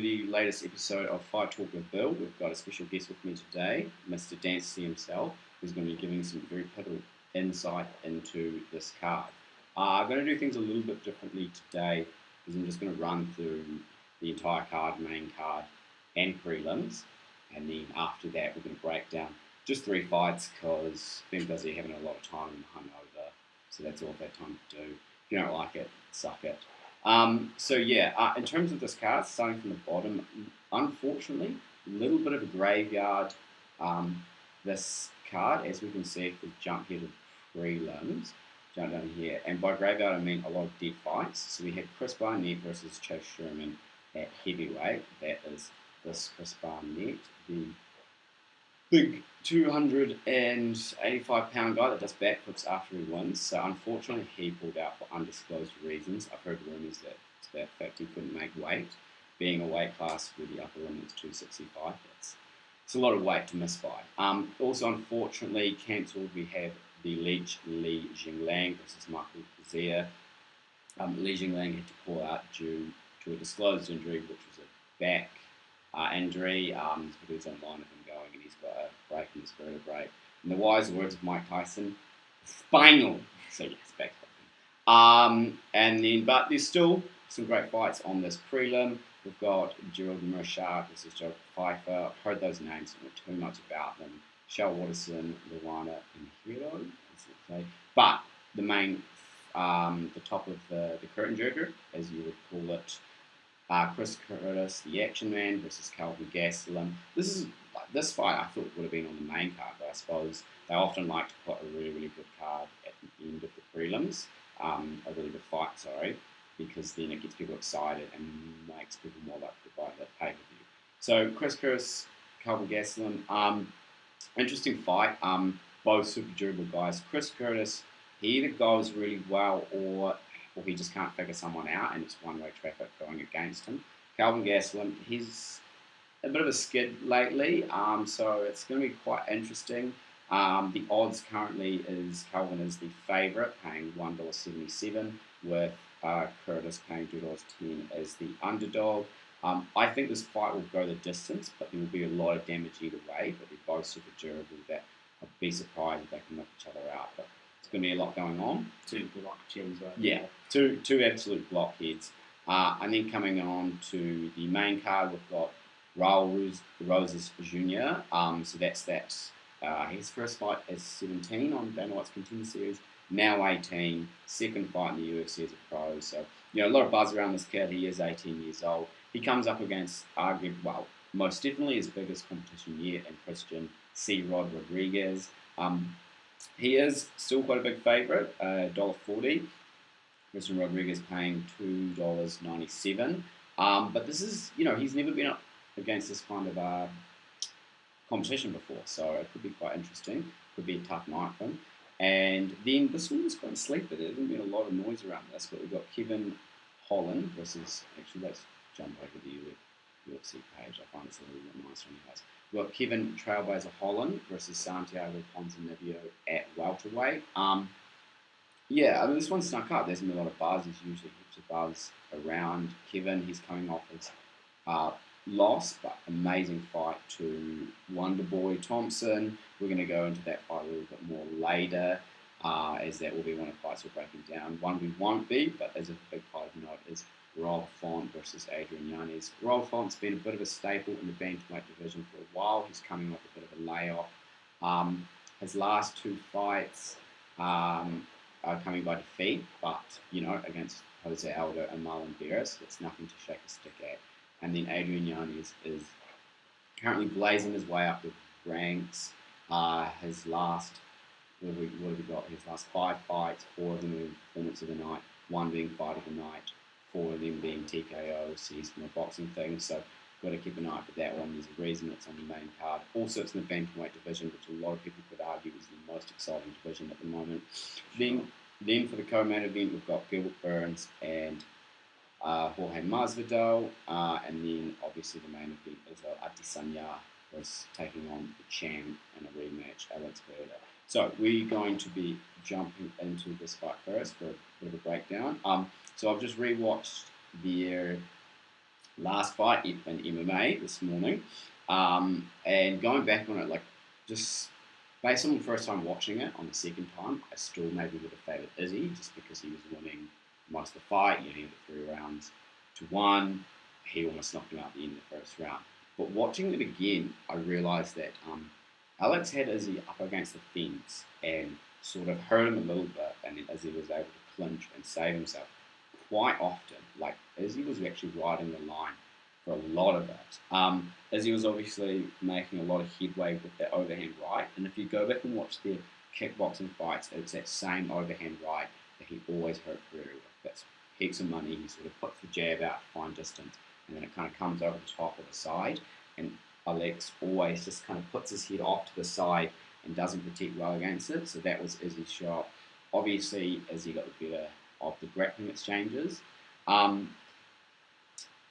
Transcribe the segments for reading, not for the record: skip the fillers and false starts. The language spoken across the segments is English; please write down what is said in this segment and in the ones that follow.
The latest episode of Fight Talk with Bill. We've got a special guest with me today, Mr. Dancy himself, who's going to be giving some very pivotal insight into this card. I'm going to do things a little bit differently today because I'm just going to run through the entire card, main card, and prelims, and then after that we're going to break down just three fights because Ben Busy having a lot of time and hungover, so that's all I've had time to do. If you don't like it, suck it. In terms of this card, starting from the bottom, unfortunately, a little bit of a graveyard. This card, as we can see, if we jump here to prelims, jump down here, and by graveyard I mean a lot of dead fights. So we had Chris Barnett versus Chase Sherman at heavyweight. That is this Chris Barnett, the big 285-pound guy that does backflips after he wins. So unfortunately, he pulled out for undisclosed reasons. I've heard rumours that it's that fact he couldn't make weight, being a weight class where the upper limit is 265. It's a lot of weight to miss by. Also, unfortunately, cancelled. We have the Leech Li Jinglang versus Michael Zia. Li Jinglang had to pull out due to a disclosed injury, which was a back injury. His video's online of him going, and he's got a break in his vertebrae. In the wise words of Mike Tyson, spinal. So yes, back. But there's still some great fights on this prelim. We've got Gerald Mershard versus Joe Pfeiffer. I've heard those names, don't know too much about them. Shell Watterson, Luana, and Hero. But the main, the top of the curtain jerker, as you would call it, Chris Curtis, the Action Man, versus Calvin Gastelum. This fight I thought would have been on the main card, but I suppose they often like to put a really, really good card at the end of the prelims, a really good fight, because then it gets people excited and makes people more likely to buy that pay-per-view. So Chris Curtis, Calvin Gastelum, interesting fight. Both super durable guys. Chris Curtis, he either goes really well or he just can't figure someone out, and it's one-way traffic going against him. Calvin Gastelum, he's a bit of a skid lately, so it's going to be quite interesting. The odds currently is Calvin is the favourite, paying $1.77, with Curtis paying $2.10 as the underdog. I think this fight will go the distance, but there will be a lot of damage either way, but they're both super durable. That I'd be surprised if they can knock each other out. But it's going to be a lot going on. Two block chins, right? Yeah, two absolute blockheads. And then coming on to the main card, we've got Raul Roses Jr. So that's his first fight as 17 on Dana White's Contender Series. Now 18, second fight in the UFC as a pro. So, a lot of buzz around this kid. He is 18 years old. He comes up against, most definitely his biggest competition yet, and Christian C. Rod Rodriguez. He is still quite a big favourite, $1.40. Christian Rodriguez paying $2.97. But this is, he's never been up against this kind of competition before, so it could be quite interesting. Could be a tough night for him. And then this one was quite a sleeper. There hasn't been a lot of noise around this, but we've got Kevin Holland versus, actually let's jump over the UFC page. I find it's a little bit nicer on you guys. We've got Kevin Trailblazer Holland versus Santiago Ponzinibbio at welterweight. This one snuck up. There's been a lot of buzz. There's usually heaps of buzz around Kevin. He's coming off his loss, but amazing fight to Wonderboy Thompson. We're going to go into that fight a little bit more later, as that will be one of the fights we're breaking down. One we won't be, but as a big fight of note is Roel Font versus Adrian Yanez. Roel Font's been a bit of a staple in the bantamweight division for a while. He's coming off a bit of a layoff. His last two fights are coming by defeat, but, against Jose Aldo and Marlon Vera, it's nothing to shake a stick at. And then Adrian Yanez is currently blazing his way up the ranks. His last, what have we got? His last 5 fights, 4 of them being performance of the night, 1 being fight of the night, 4 of them being TKO, so he's from a boxing thing. So got to keep an eye for that one. There's a reason it's on the main card. Also, it's in the bantamweight division, which a lot of people could argue is the most exciting division at the moment. Then for the co-main event, we've got Gilbert Burns and Jorge Masvidal, and then obviously the main event is Adesanya was taking on the champ in a rematch, Alex Pereira. So we're going to be jumping into this fight first for a bit of a breakdown. So I've just rewatched their last fight in MMA this morning, and going back on it, like just based on the first time watching it, on the second time, I still maybe would have favoured Izzy just because he was winning most of the fight. You know, he had 3 rounds to 1. He almost knocked him out at the end of the first round. But watching it again, I realised that Alex had Izzy up against the fence and sort of hurt him a little bit, and then Izzy was able to clinch and save himself quite often. Like Izzy was actually riding the line for a lot of it. Izzy was obviously making a lot of headway with that overhand right, and if you go back and watch their kickboxing fights, it's that same overhand right that he always hurt Pereira with. That's heaps of money. He sort of puts the jab out to find distance, and then it kind of comes over the top or the side, and Alex always just kind of puts his head off to the side and doesn't protect well against it. So that was Izzy's shot. Obviously, Izzy got the better of the grappling exchanges. Um,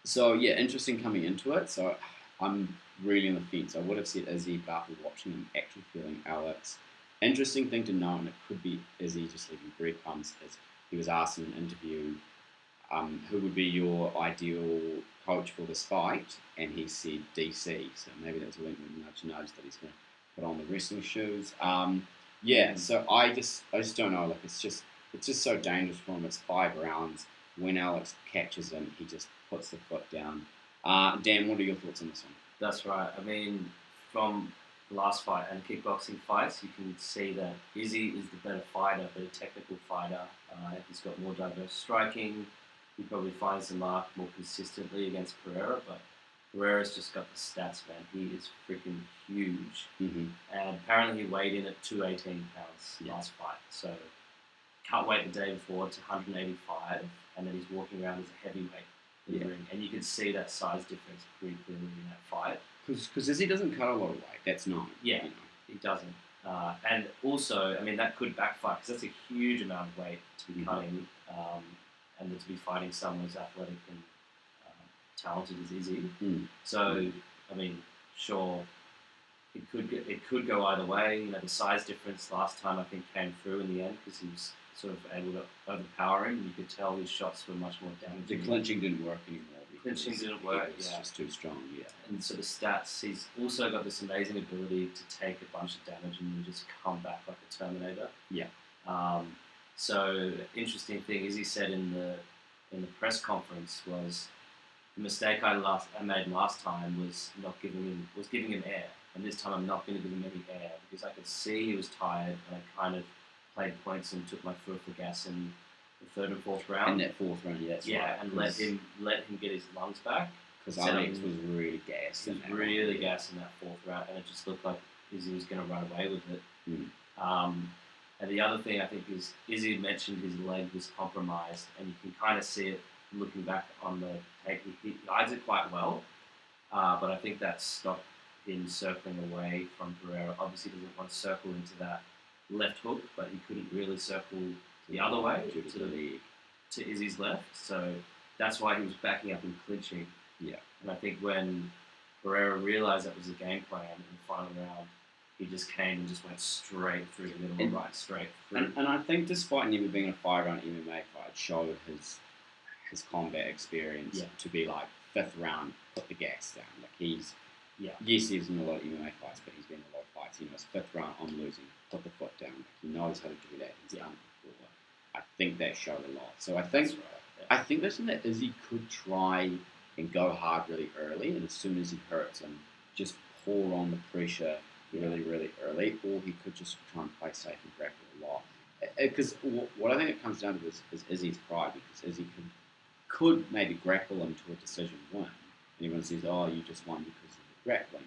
so yeah, interesting coming into it. So I'm really on the fence. I would have said Izzy, but after watching him actually feeling Alex. Interesting thing to know, and it could be Izzy just leaving breadcrumbs, is he was asked in an interview, who would be your ideal coach for this fight, and he said DC. So maybe that's a wink with nudge that he's going to put on the wrestling shoes. Yeah, so I just don't know. Like it's just so dangerous for him. It's 5 rounds. When Alex catches him, he just puts the foot down. Dan, what are your thoughts on this one? That's right. I mean, from the last fight and kickboxing fights, you can see that Izzy is the better fighter, better technical fighter. He's got more diverse striking. He probably finds the mark more consistently against Pereira, but Pereira's just got the stats, man. He is freaking huge. Mm-hmm. And apparently he weighed in at 218 pounds last fight. So cut weight the day before to 185, and then he's walking around as a heavyweight in the ring. And you can see that size difference pretty clearly in that fight. Because Izzy doesn't cut a lot of weight. That's known. Yeah, you know. he doesn't. And also, I mean, that could backfire because that's a huge amount of weight to be cutting, and then to be fighting someone as athletic and talented as Izzy. So, I mean, sure, it could go either way. You know, the size difference last time I think came through in the end because he was sort of able to overpower him. You could tell his shots were much more damaging. The clinching didn't work anymore. Clinching didn't work. It was just too strong. Yeah. And so the stats, he's also got this amazing ability to take a bunch of damage and then just come back like a Terminator. Yeah. So interesting thing is he said in the press conference was the mistake I made last time was giving him air, and this time I'm not going to give him any air because I could see he was tired and I kind of played points and took my foot off the gas in the third and fourth round. In that fourth round, that's right. And let him get his lungs back. Because Alex was really gassed. He was really gassed in that fourth round, and it just looked like Izzy was going to run away with it. And the other thing I think is Izzy mentioned his leg was compromised, and you can kind of see it looking back on the take. He guides it quite well, but I think that stopped him circling away from Pereira. Obviously, he doesn't want to circle into that left hook, but he couldn't really circle the other way to Izzy's left. So that's why he was backing up and clinching. Yeah. And I think when Pereira realised that was the game plan in the final round, he just came and just went straight through the middle, right straight through. And I think despite never being a 5-round MMA fight, showed his combat experience to be like 5th round, put the gas down. Like yes, he's in a lot of MMA fights, but he's been in a lot of fights. He knows 5th round, I'm losing, put the foot down. Like, he knows how to do that. He's done it before. I think that showed a lot. So I think I think that's something that Izzy could try and go hard really early, and as soon as he hurts him, just pour on the pressure really, really early, or he could just try and play safe and grapple a lot. Because what I think it comes down to is Izzy's pride, because Izzy could maybe grapple him to a decision win. And everyone says, oh, you just won because of the grappling.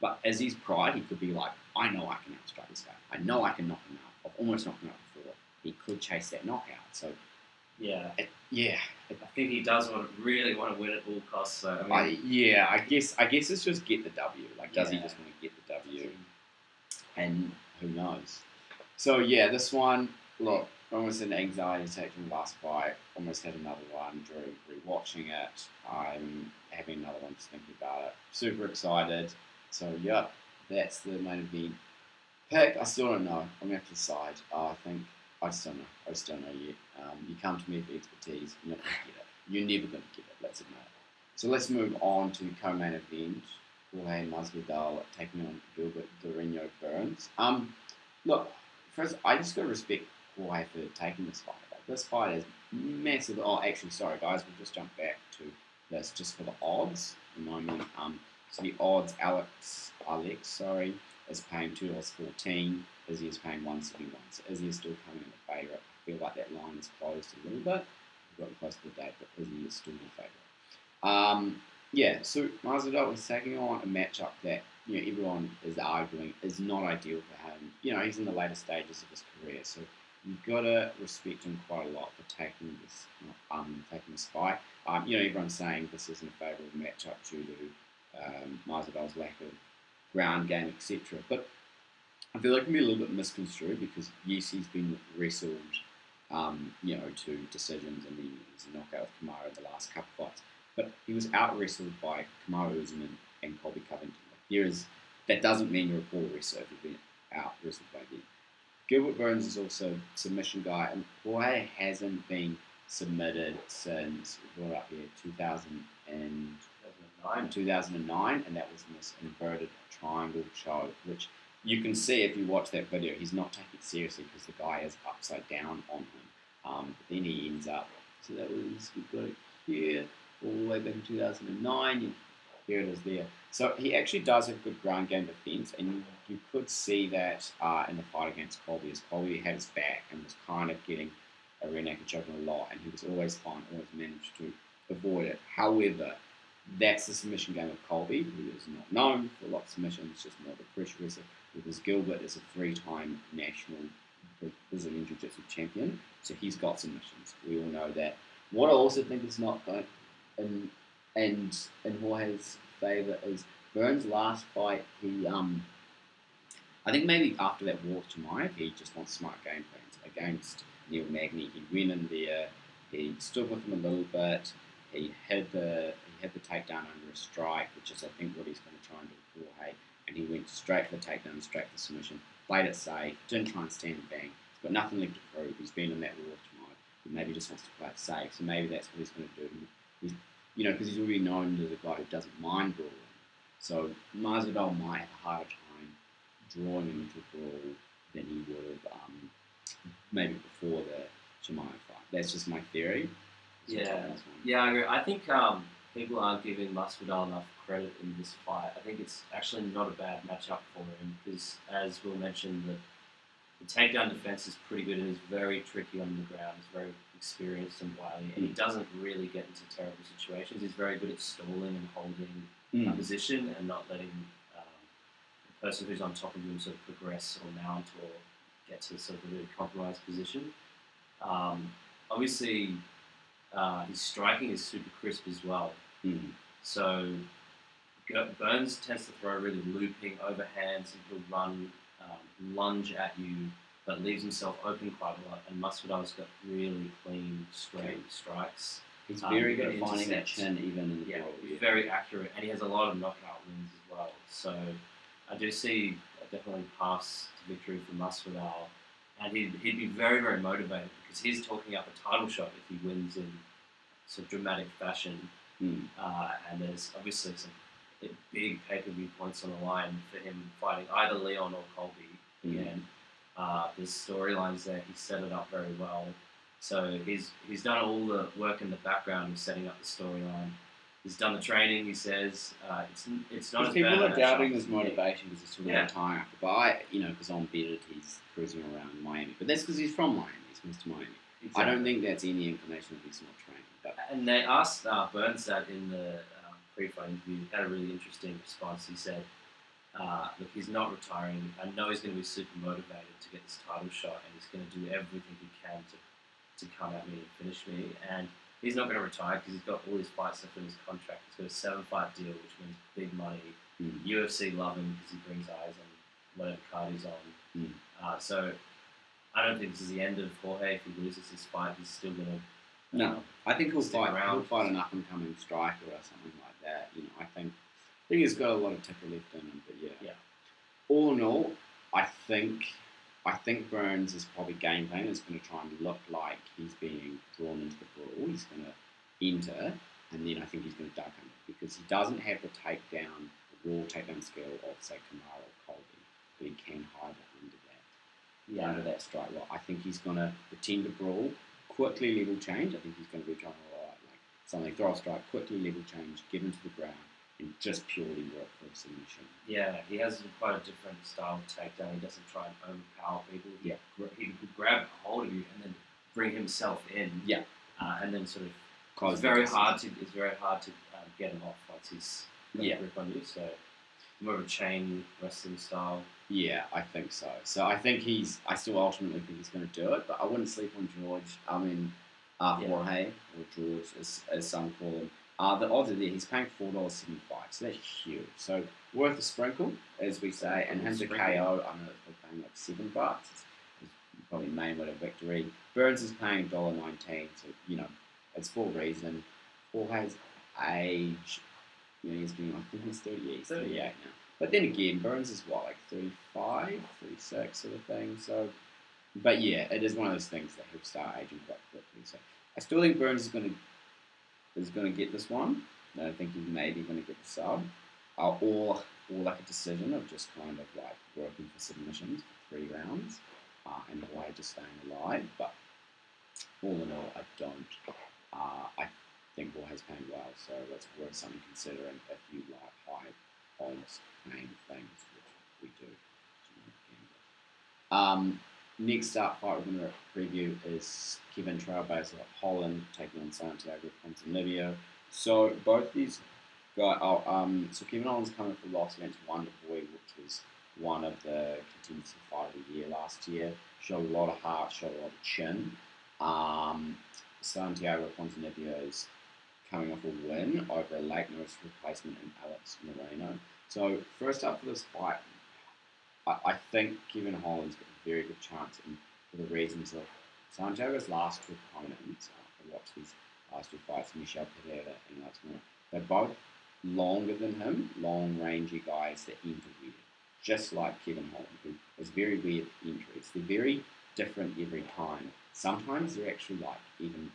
But Izzy's pride, he could be like, I know I can outstrike this guy. I know I can knock him out. I've almost knocked him out before. He could chase that knockout. So I think he does really want to win at all costs. So I guess it's just get the W. Like, does he just want to get the W? And who knows? So yeah, this one, look, almost an anxiety attack from the last fight. Almost had another one during rewatching it. I'm having another one just thinking about it. Super excited. So yeah, that's the main event pick. I still don't know. I'm gonna have to decide. I just don't know. I just don't know yet. You come to me for expertise, you're not going to get it. You're never going to get it, let's admit it. So let's move on to the co-main event. Jorge Masvidal taking on Gilbert Durinho Burns. Look, first I just got to respect Jorge for taking this fight. Like, this fight is massive. Oh, actually, sorry guys, we'll just jump back to this just for the odds at the moment. So the odds, Alex, is paying $2.14. Izzy is paying $1.71. So Izzy is still coming in the favourite. I feel like that line is closed a little bit. We've gotten close to the date, but Izzy is still the favourite. So Masvidal is taking on a matchup that everyone is arguing is not ideal for him. He's in the later stages of his career, so you've got to respect him quite a lot for taking this fight. Everyone's saying this isn't a favourable matchup due to Masvidal's lack of ground game, etc. But I feel like it can be a little bit misconstrued because yes, he's been wrestled, to decisions, and then he was a knockout with Kamaru in the last couple of fights. But he was out wrestled by Kamaru Usman and Colby Covington. That doesn't mean you're a poor wrestler if you've been out wrestled by them. Gilbert Burns is also a submission guy, and Jorge hasn't been submitted since 2009, and that was in this inverted triangle choke, which you can see if you watch that video. He's not taking it seriously because the guy is upside down on him. But then he ends up. So we've got it here all the way back in 2009. Here it is there. So he actually does have good ground game defense, and you could see that in the fight against Colby, as Colby had his back and was kind of getting a rear naked choke a lot, and he was always fine, always managed to avoid it. However, that's the submission game of Colby, who is not known for a lot of submissions, just more of a pressure wrestler, because Gilbert is a 3-time national Brazilian Jiu-Jitsu champion, so he's got submissions. We all know that. What I also think is not going in Jorge's favour is Burns' last fight. I think maybe after that war with Chimaev, he just wants smart game plans against Neil Magny. He went in there, he stood with him a little bit, he had the takedown under a strike, which is I think what he's going to try and do with Jorge, and he went straight for the takedown, straight for the submission, played it safe, didn't try and stand and bang. He's got nothing left to prove. He's been in that war with Chimaev. He maybe just wants to play it safe, so maybe that's what he's going to do. Because he's already known as a guy who doesn't mind brawling. So Masvidal might have a harder time drawing him into a brawl than he would have maybe before the Chimaev fight. That's just my theory. Yeah, I agree. I think people aren't giving Masvidal enough credit in this fight. I think it's actually not a bad matchup for him because, as Will mentioned, the takedown defense is pretty good and is very tricky on the ground. He's very experienced and wily, and he doesn't really get into terrible situations. He's very good at stalling and holding a position and not letting the person who's on top of him sort of progress or mount or get to sort of a really compromised position. Obviously, his striking is super crisp as well. So Burns tends to throw really looping overhands, and he'll run, lunge at you, but leaves himself open quite a lot. And Masvidal's got really clean, straight strikes. He's very good at finding that chin even in the brawl. He's very accurate, and he has a lot of knockout wins as well. So I do see definitely paths to victory for Masvidal, and he'd be very, very motivated because he's talking up a title shot if he wins in sort of dramatic fashion. And there's obviously some big pay-per-view points on the line for him fighting either Leon or Colby again. There's storylines there. He set it up very well. So he's done all the work in the background of setting up the storyline. He's done the training. He says it's not as people bad. People are doubting his motivation because he's sort of retiring after. But because on Bedded he's cruising around Miami. But that's because he's from Miami. He's from Miami. Exactly. I don't think that's any inclination that he's not training. But. And they asked Burns that in the pre-fight interview. He had a really interesting response. He said, look, he's not retiring. I know he's going to be super motivated to get this title shot, and he's going to do everything he can to come at me and finish me. And he's not going to retire because he's got all his fights left in his contract. He's got a 7-fight deal, which means big money. UFC love him because he brings eyes on whatever card he's on. So I don't think this is the end of Jorge. If he loses this fight, he's still going to. No, I think he'll fight an up-and-coming striker or something like that. I think he's got a lot of ticker left in him. But yeah. All in all, I think Burns' probably game plan is going to try and look like he's being drawn into the brawl. He's going to enter, and then I think he's going to duck him because he doesn't have the takedown, the raw takedown skill of say Kamara or Colby, but he can hide under that strike. Well, I think he's going to pretend to brawl, quickly level change. I think he's going to be trying to like something, throw a strike, quickly level change, get him to the ground, and just purely work for a submission. Yeah, he has quite a different style of takedown. He doesn't try and overpower people. Yeah. He could grab hold of you and then bring himself in. Yeah. And then sort of Cause it's very hard to get him off once he's got yeah. a grip on you. So more of a chain wrestling style. Yeah, I think so. So I think I still ultimately think he's going to do it, but I wouldn't sleep on George. I mean, Jorge, or George, as some call him. The odds are there. He's paying $4.75, so that's huge. So worth a sprinkle, as we say, and him to KO. I know they're paying like $7. It's probably main with a victory. Burns is paying $1.19, so it's for a reason. Jorge's age, he's been, I think he's 38, 38 now. But then again, Burns is what, like 35, 36 sort of thing. So, but yeah, it is one of those things that he'll start aging quite quickly. So I still think Burns is going to get this one. I don't think he's maybe going to get the sub, or like a decision of just kind of like working for submissions for 3 rounds, and Jorge just staying alive. But all in all, I don't. I think Jorge's paying well, so that's worth something considering if you like high odds paying things, which we do. Next up fight we're going to preview is Kevin Trailblazer of Holland taking on Santiago Ponzinibbio. So both these guys, so Kevin Holland's coming for loss against Wonderboy, which was one of the contenders for fight of the year last year. Showed a lot of heart, showed a lot of chin. Santiago Ponzinibbio is coming off a win over a late notice replacement in Alex Moreno. So first up for this fight, I think Kevin Holland's got a very good chance, and for the reasons of Santiago's last 2 opponents. I watched his last 2 fights, Michel Pereira and Alex Moreno. They're both longer than him, long rangy guys that enter weird, just like Kevin Holland, who has very weird entries. They're very different every time. Sometimes they're actually like even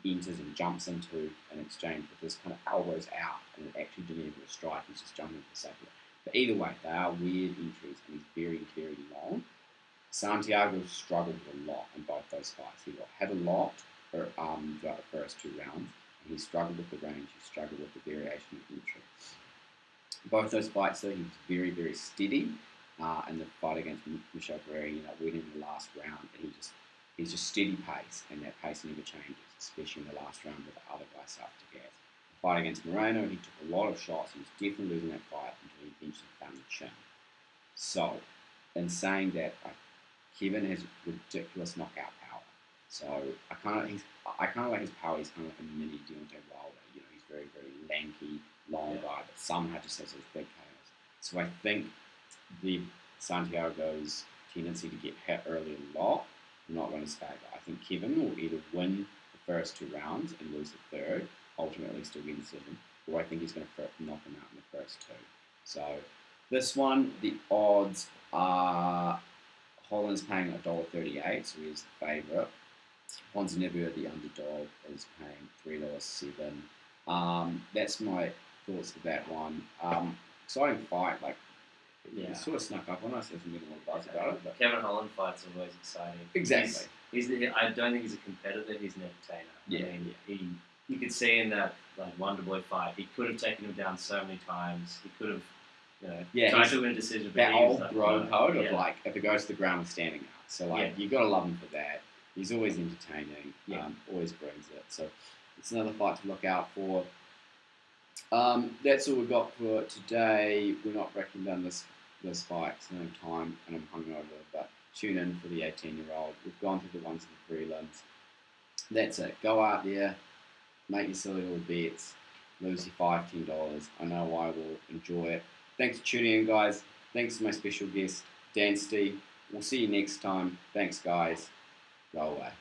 he enters and jumps into an exchange with this kind of elbows out, and it actually didn't even a strike. He's just jumping for the sake of it. But either way, they are weird entries, and he's very, very long. Santiago struggled a lot in both those fights. He had a lot throughout the first 2 rounds, and he struggled with the range. He struggled with the variation of entry. Both those fights, though, he was very, very steady. In the fight against Michel Pereira, winning the last round, and he's just steady pace, and that pace never changes, especially in the last round with the other guys up to gas. The fight against Moreno, he took a lot of shots. He was definitely losing that fight until he eventually found the chin. So, in saying that, Kevin has ridiculous knockout power. So I kind of like his power. He's kind of like a mini Deontay Wilder. He's very, very lanky, long guy, but somehow just has those big KOs. So I think the Santiago's tendency to get hit early a lot will not run his favour. I think Kevin will either win the first 2 rounds and lose the third, ultimately still get the decision, or I think he's going to knock him out in the first 2. So this one, the odds are Holland's paying $1.38, so he's the favourite. Ponzinibbio, the underdog, is paying $3.07. That's my thoughts for that one. Exciting fight, it sort of snuck up on us. There's a little buzz about it. But Kevin Holland fights are always exciting. Exactly. I don't think he's a competitor. He's an entertainer. Yeah. You could see in that Wonderboy fight, he could have taken him down so many times. He could have tried to win a decision. But that old bro code of if it goes to the ground, we're standing up. So you got to love him for that. He's always entertaining. Always brings it. So it's another fight to look out for. That's all we've got for today. We're not breaking down this fight. It's no time, and I'm hungover. But tune in for the 18-year-old. We've gone through the ones in the prelims. That's it. Go out there, make your silly little bets, lose your $5, $10. I know I will enjoy it. Thanks for tuning in, guys. Thanks to my special guest, Dan Steve. We'll see you next time. Thanks, guys. Go away.